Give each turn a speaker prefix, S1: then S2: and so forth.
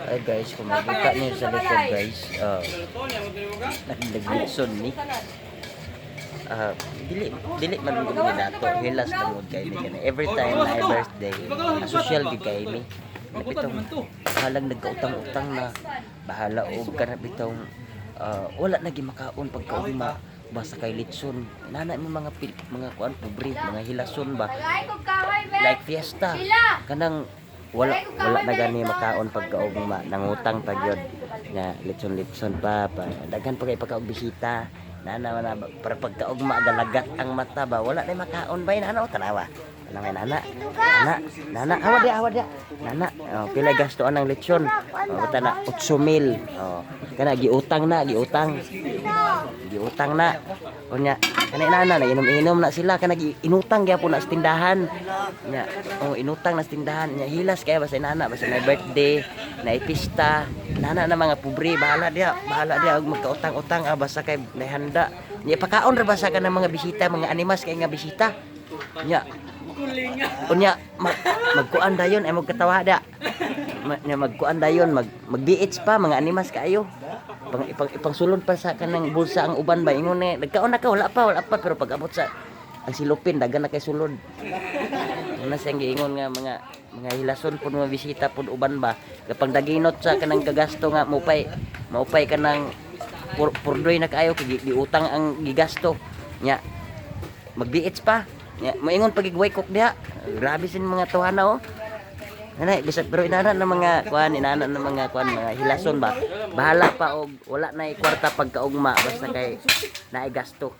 S1: Ay guys, kung makita niyo sa likod guys, naglagitson ni. Dili dili man gud ni dato, hilas tungod kay ni kana. Every time na birthday, social gid kay ni. Napitong halang nagkautang-utang na bahala og kana bitong wala na gi makaon pagkaugma basta kay litson. Nana mi mga kuan pobre, mga hilason ba. Like fiesta. Kanang wala na gani makaon pagkaugma, nangutang pa gyud. Nya litson-litson pa daghan pa kay pagkaog bisita. Nana para pagkaugma galagat ang mata ba, wala na makaon ba nana o tanawa. Nana nana awad dia nana pila gasto anang lechon basta na 8,000 kana giutang na unya kanay nana na inom na sila kana inutang gyapon na sa tindahan nya inutang na sa tindahan nya hilas kaya basta nana basta may birthday na pista nana na mga pobre bahala dia og magkautang-utang basta kay nahanda nya pakaon ra basta kana mga bisita mga animas kay nga bisita nya unya magkuan dayon ay magkatawa da magkuan dayon magbiits pa mga animas kaayo ipang sulod pa sa kanang bulsa ang uban ba ingon ni nagkaon na ka wala pa pero pag abot sa ang silupin dagan na kay sulod una siyang giingon nga mga hilason pud mga bisita pud uban ba kapag daginot sa kanang gagasto nga maupay kanang purdoy na kaayo kay giutang ang gigasto nya magbiits pa nya moingon pagigway kok diha grabe sin mga tuwana nanay bisag pero inana ng mga kuan mga hilason ba bahala pa og wala na kwarta pagkaugma basta kay naay gasto